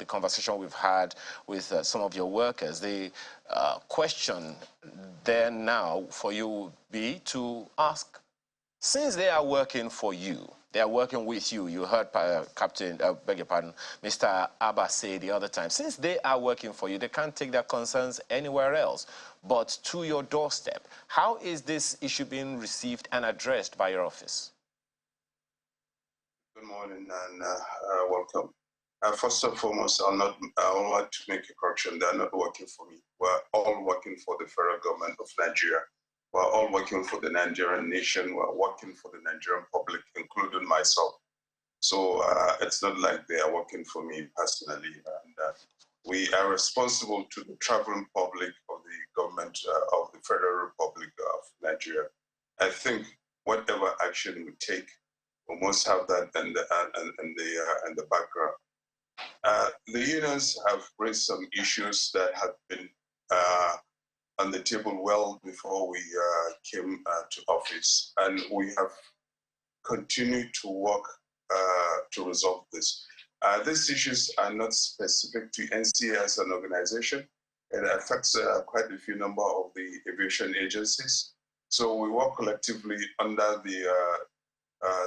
conversation we've had with some of your workers, the question there now for you would be to ask, since they are working for you, they are working with you. You heard beg your pardon, Mr. Abba say the other time, since they are working for you, they can't take their concerns anywhere else but to your doorstep. How is this issue being received and addressed by your office? Good morning and welcome. First and foremost, I would like to make a correction. They are not working for me. We're all working for the federal government of Nigeria. We're all working for the Nigerian nation. We're working for the Nigerian public, including myself. So it's not like they are working for me personally. And we are responsible to the traveling public of the government of the Federal Republic of Nigeria. I think whatever action we take, we must have that in the background. The unions have raised some issues that have been on the table well before we came to office, and we have continued to work to resolve this. These issues are not specific to NCAA as an organization. It affects quite a few number of the aviation agencies. So we work collectively under the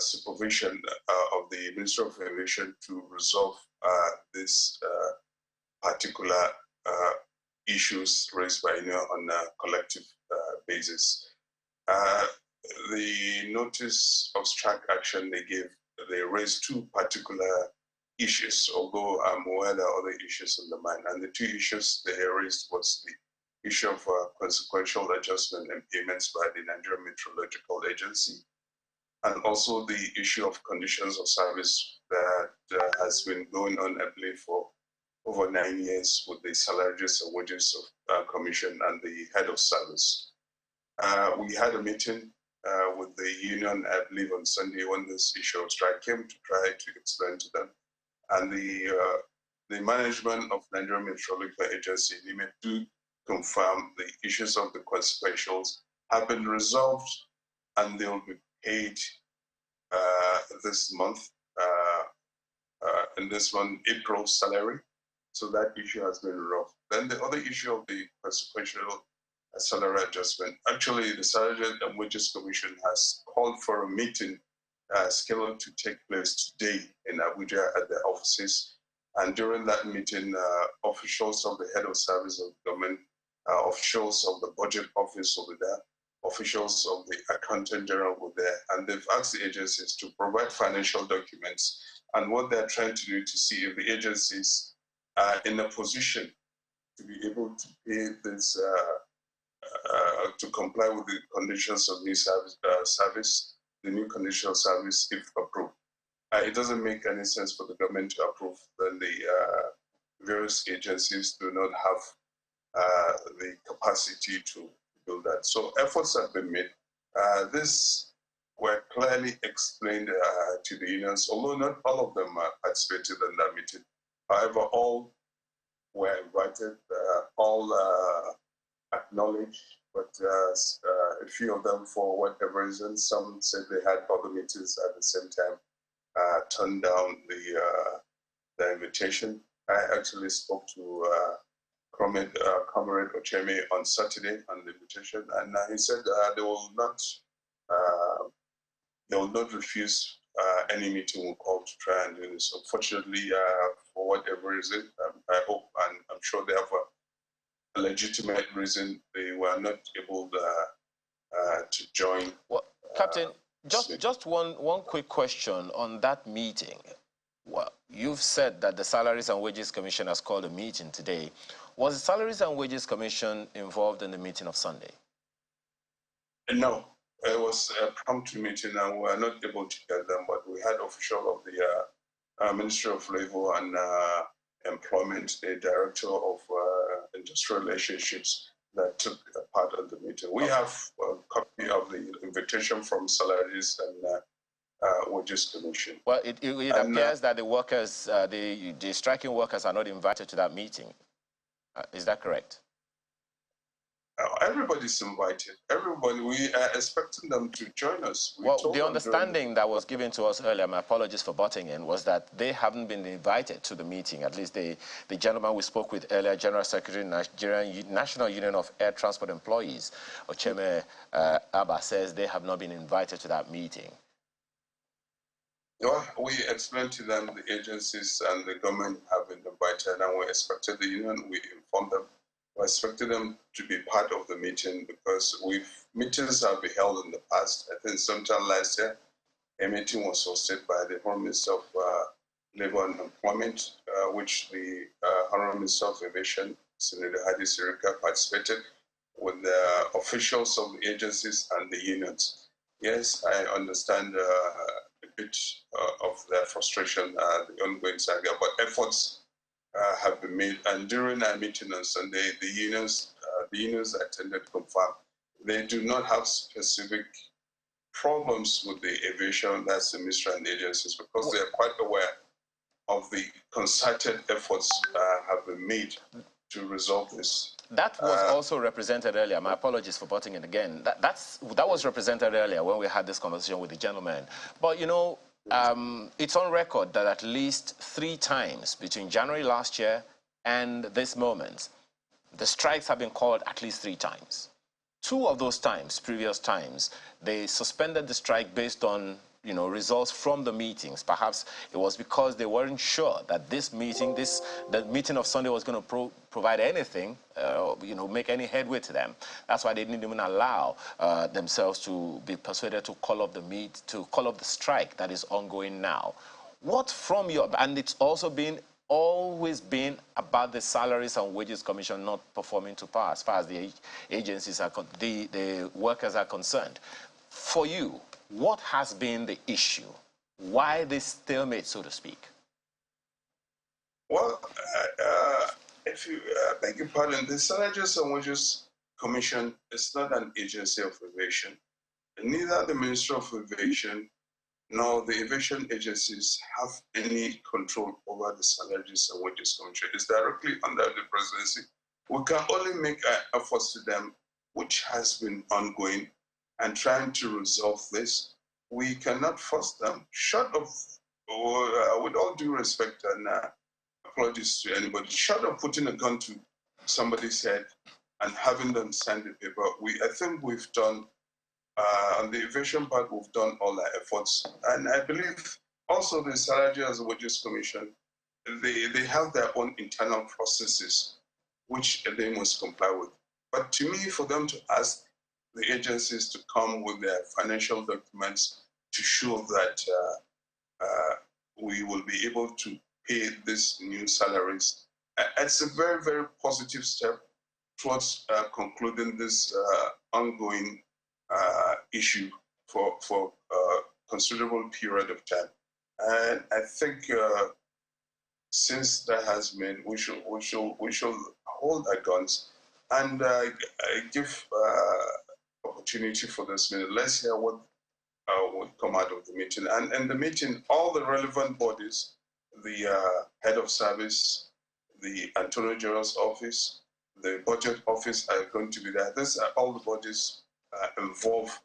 supervision of the Ministry of Aviation to resolve this particular issues raised by union on a collective basis. The notice of strike action they gave, they raised two particular issues, although I'm aware there are other issues in the mind. And the two issues they raised was the issue of consequential adjustment and payments by the Nigerian Meteorological Agency, and also the issue of conditions of service that has been going on, I believe, for over 9 years with the salaries and wages of commission and the head of service. We had a meeting with the union, I believe, on Sunday when this issue of strike came to try to explain to them. And the management of Nigerian Meteorological Agency, NIME, do confirm the issues of the consequentials have been resolved and they will be paid this month, in this one, April salary. So that issue has been resolved. Then the other issue of the consequential salary adjustment, actually the Salary and Wages Commission has called for a meeting scheduled to take place today in Abuja at the offices. And during that meeting, officials of the head of service of government, officials of the budget office over there, officials of the accountant general were there, and they've asked the agencies to provide financial documents and what they're trying to do to see if the agencies are in a position to be able to pay this, to comply with the conditions of new service, the new conditional service if approved. It doesn't make any sense for the government to approve when the various agencies do not have the capacity to do that. So efforts have been made. This were clearly explained to the unions, although not all of them participated in that meeting. However, all were invited, all acknowledged, but a few of them, for whatever reason, some said they had other meetings at the same time, turned down the invitation. I actually spoke to Comrade Ocheme on Saturday on the invitation, and he said they will not refuse any meeting we'll call to try and do this. Unfortunately, for whatever reason, I hope, and I'm sure they have a legitimate reason, they were not able to join. Well, Captain, just one quick question on that meeting. Well, you've said that the Salaries and Wages Commission has called a meeting today. Was the Salaries and Wages Commission involved in the meeting of Sunday? No, it was a prompt meeting and we were not able to get them, but we had official of the Ministry of Labor and Employment, the Director of Industrial Relationships that took part of the meeting. We have a copy of the invitation from Salaries and Wages Commission. Well, it appears that the workers, the striking workers are not invited to that meeting. Is that correct? Everybody's invited. Everybody, we are expecting them to join us. We Well, told the them during understanding that was given to us earlier, my apologies for butting in, was that they haven't been invited to the meeting. At least the gentleman we spoke with earlier, General Secretary, Nigerian National Union of Air Transport Employees, Ocheme Abba, says they have not been invited to that meeting. Well, we explained to them the agencies and the government have been invited, and we expected the union, we informed them, we expected them to be part of the meeting because meetings have been held in the past. I think sometime last year, a meeting was hosted by the Honorable Minister of Labor and Employment, which the Honorable Minister of Aviation, Senator Hadi Sirika, participated with the officials of the agencies and the unions. Yes, I understand a bit of their frustration, the ongoing saga, but efforts have been made. And during our meeting on Sunday, the unions attended confirmed they do not have specific problems with the aviation, that's the ministry and the agencies, because they are quite aware of the concerted efforts have been made to resolve this. That was also represented earlier. My apologies for butting in again. That was represented earlier when we had this conversation with the gentleman. But, you know, it's on record that at least 3 times between January last year and this moment, the strikes have been called at least 3 times. 2 of those times, previous times, they suspended the strike based on, you know, results from the meetings. Perhaps it was because they weren't sure that this meeting, the meeting of Sunday was going to provide anything, you know, make any headway to them. That's why they didn't even allow themselves to be persuaded to call off the strike that is ongoing now. What from your, and it's also always been about the Salaries and Wages Commission not performing to par as far as the agencies are, the workers are concerned. For you, what has been the issue? Why this stalemate, so to speak? Well, if you beg your pardon, the Salaries and Wages Commission is not an agency of aviation. Neither the Ministry of Aviation nor the aviation agencies have any control over the Salaries and Wages Commission. It's directly under the presidency. We can only make efforts to them, which has been ongoing, and trying to resolve this. We cannot force them, short of, with all due respect and apologies to anybody, short of putting a gun to somebody's head and having them sign the paper. I think we've done, on the aviation part, we've done all our efforts. And I believe also the Salaries and Wages Commission, they have their own internal processes, which they must comply with. But to me, for them to ask the agencies to come with their financial documents to show that we will be able to pay these new salaries, it's a very, very positive step towards concluding this ongoing issue for a considerable period of time. And I think since that has been, we should hold our guns and give opportunity for this meeting. Let's hear what would come out of the meeting. And in the meeting, all the relevant bodies, the head of service, the Attorney General's office, the budget office are going to be there. These are all the bodies involved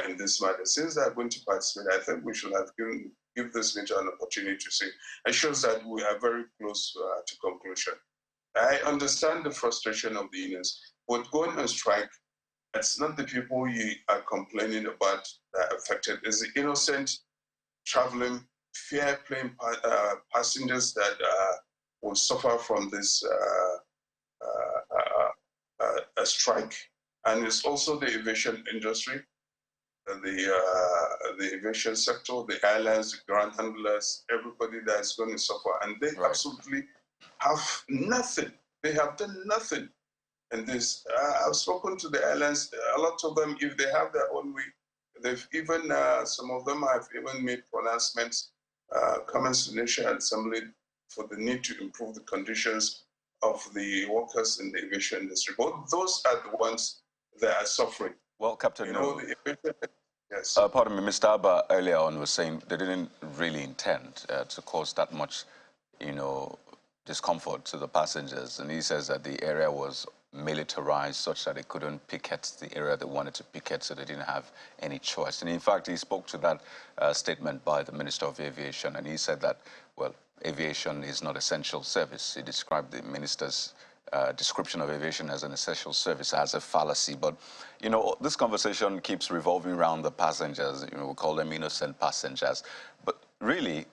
in this matter. Since they are going to participate, I think we should have give this meeting an opportunity to see. It shows that we are very close to conclusion. I understand the frustration of the unions, but going on strike, it's not the people you are complaining about that are affected. It's the innocent traveling, fare-paying passengers that will suffer from this strike. And it's also the aviation industry, the aviation sector, the airlines, the ground handlers, everybody that is going to suffer. And they absolutely have nothing. They have done nothing. And this, I've spoken to the airlines, a lot of them, if they have their own way, they've even, some of them have even made pronouncements, comments to the National Assembly for the need to improve the conditions of the workers in the aviation industry. But those are the ones that are suffering. Well, Captain, you know, the aviation, yes. Pardon me, Mr. Abba earlier on was saying they didn't really intend to cause that much, you know, discomfort to the passengers. And he says that the area was militarized such that they couldn't picket the area they wanted to picket, so they didn't have any choice. And in fact, he spoke to that statement by the Minister of Aviation, and he said that, well, aviation is not essential service. He described the minister's description of aviation as an essential service as a fallacy. But, you know, this conversation keeps revolving around the passengers. You know, we call them innocent passengers. But really,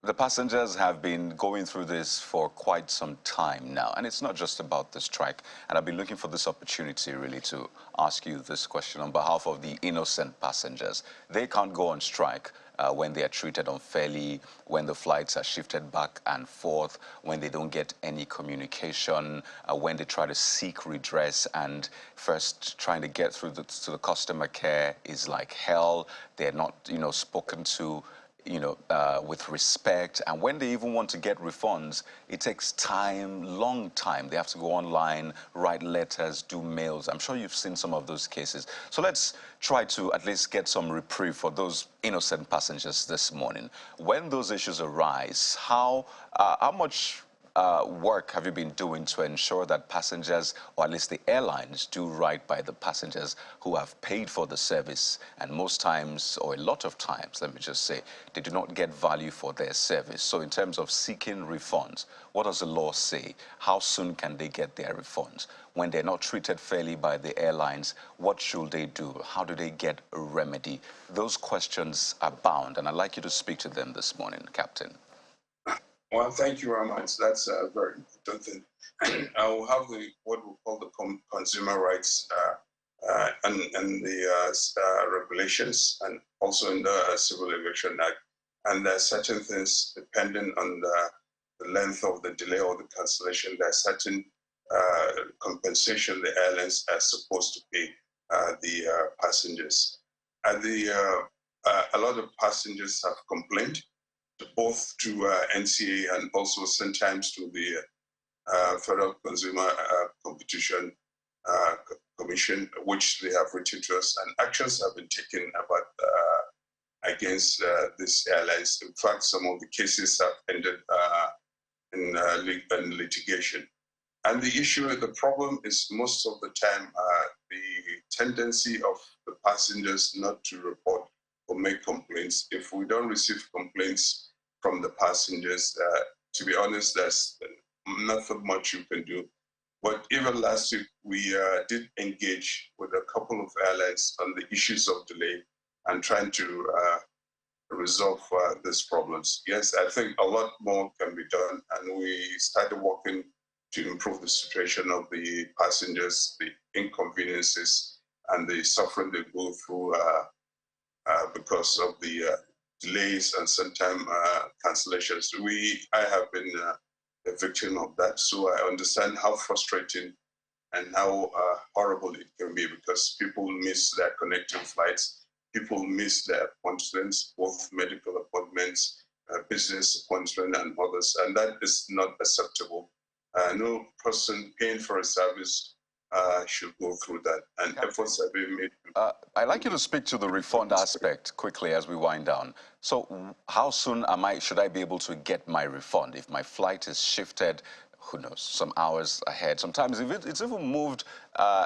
the passengers have been going through this for quite some time now, and it's not just about the strike. And I've been looking for this opportunity really to ask you this question on behalf of the innocent passengers. They can't go on strike when they are treated unfairly, when the flights are shifted back and forth, when they don't get any communication, when they try to seek redress and first trying to get through to the customer care is like hell. They're not, you know, spoken to, you know, with respect. And when they even want to get refunds, it takes time, long time. They have to go online, write letters, do mails. I'm sure you've seen some of those cases. So let's try to at least get some reprieve for those innocent passengers this morning. When those issues arise, how much work have you been doing to ensure that passengers, or at least the airlines, do right by the passengers who have paid for the service? And most times, or a lot of times, let me just say, they do not get value for their service. So in terms of seeking refunds, what does the law say? How soon can they get their refunds? When they're not treated fairly by the airlines, what should they do? How do they get a remedy? Those questions abound, and I'd like you to speak to them this morning, Captain. Well, thank you very much. That's a very important thing. I will have what we call the consumer rights and the regulations, and also in the Civil Aviation Act. And there are certain things, depending on the length of the delay or the cancellation, there are certain compensation the airlines are supposed to pay the passengers. And a lot of passengers have complained both to NCAA and also sometimes to the Federal Consumer Competition Commission, which they have written to us, and actions have been taken about against these airlines. In fact, some of the cases have ended in litigation. And the issue, the problem is most of the time the tendency of the passengers not to report or make complaints. If we don't receive complaints from the passengers, to be honest, there's nothing much you can do. But even last week, we did engage with a couple of airlines on the issues of delay and trying to resolve these problems. Yes, I think a lot more can be done, and we started working to improve the situation of the passengers, the inconveniences, and the suffering they go through because of the delays and sometimes cancellations. I have been a victim of that, so I understand how frustrating and how horrible it can be, because people miss their connecting flights, people miss their appointments, both medical appointments, business appointments, and others, and that is not acceptable. No person paying for a service should go through that, and efforts have been made. I'd like you to speak to the refund aspect quickly as we wind down. So how soon should I be able to get my refund if my flight is shifted, who knows, some hours ahead? Sometimes if it's even moved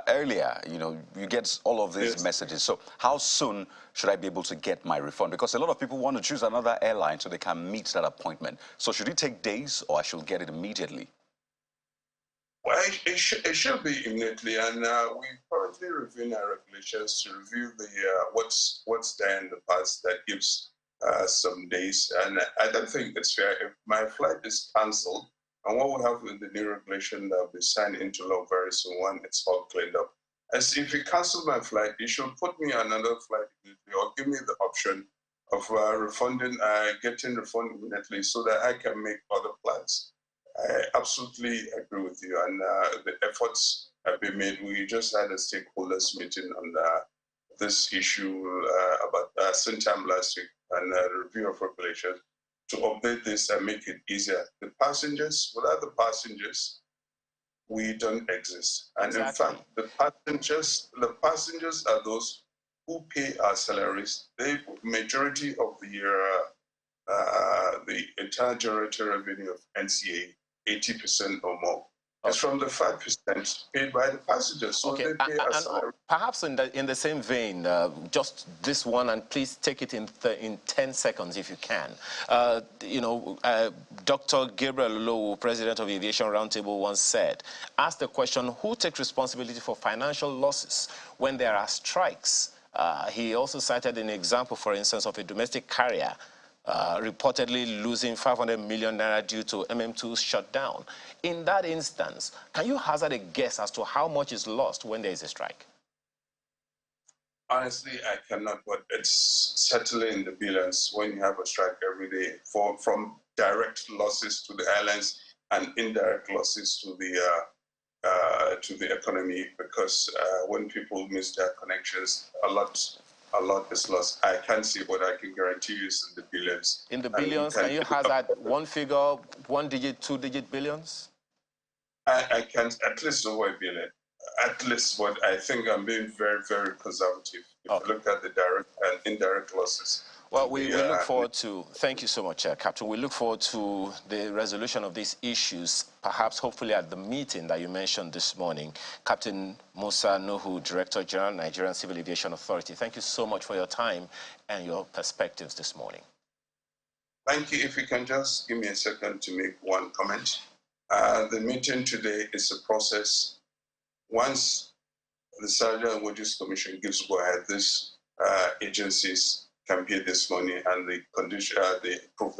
earlier, you know, you get all of these messages. So how soon should I be able to get my refund? Because a lot of people want to choose another airline so they can meet that appointment. So should it take days, or I should get it immediately? Well, it should be immediately, and we're currently reviewing our regulations to review the what's there in the past that gives some days. And I don't think it's fair if my flight is cancelled, and what we have with the new regulation that will be signed into law very soon when it's all cleaned up. As if you cancel my flight, you should put me on another flight immediately, or give me the option of getting refunded immediately, so that I can make other plans. I absolutely agree with you, and the efforts have been made. We just had a stakeholders meeting on this issue about sometime last week, and a review of regulations to update this and make it easier. The passengers, without the passengers, we don't exist. And exactly. In fact, the passengers are those who pay our salaries. The majority of the entire generated revenue of NCA, 80% or more, It's from the 5% paid by the passengers, so they pay a salary. Perhaps in the same vein, just this one, and please take it in 10 seconds if you can. Dr. Gabriel Lowo, president of Aviation Roundtable, once said, asked the question, who takes responsibility for financial losses when there are strikes? He also cited an example, for instance, of a domestic carrier reportedly losing 500 million naira due to MM2's shutdown. In that instance, can you hazard a guess as to how much is lost when there is a strike? Honestly, I cannot, but it's certainly in the billions when you have a strike every day, from direct losses to the airlines and indirect losses to the economy, because when people miss their connections, a lot is lost. I can't see, but I can guarantee you it's in the billions. In the billions, can you hazard one figure, 1 digit, 2 digit billions? I can't, at least over $1 billion. At least, but I think I'm being very, very conservative. If you look at the direct and indirect losses. Well, we look forward to, thank you so much, Captain. We look forward to the resolution of these issues, perhaps hopefully at the meeting that you mentioned this morning. Captain Musa Nuhu, Director General, Nigerian Civil Aviation Authority, thank you so much for your time and your perspectives this morning. Thank you. If you can just give me a second to make one comment. The meeting today is a process. Once the Salary and Wages Commission gives go ahead, these agencies can pay this money, and the condition they approve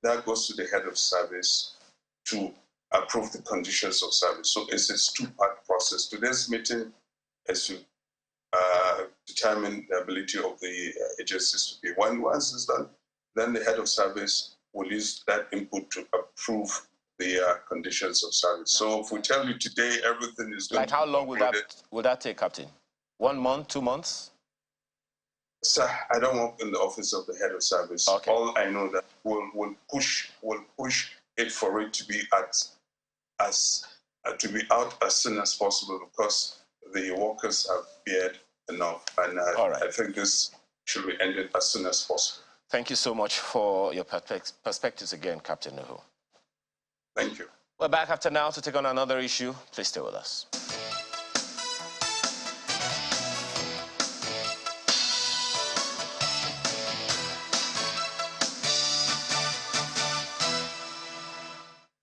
that goes to the head of service to approve the conditions of service. So it's a two-part process. Today's meeting is to determine the ability of the agencies to pay. Once it's done, then the head of service will use that input to approve the conditions of service. So if we tell you today everything is going like how long will that take, Captain? 1 month, 2 months? Sir, I don't work in the office of the head of service. Okay. All I know that we'll push it for it to be out as soon as possible, because the workers have bared enough, and I think this should be ended as soon as possible. Thank you so much for your perspectives again, Captain Nuhu. Thank you. We're back after now to take on another issue. Please stay with us.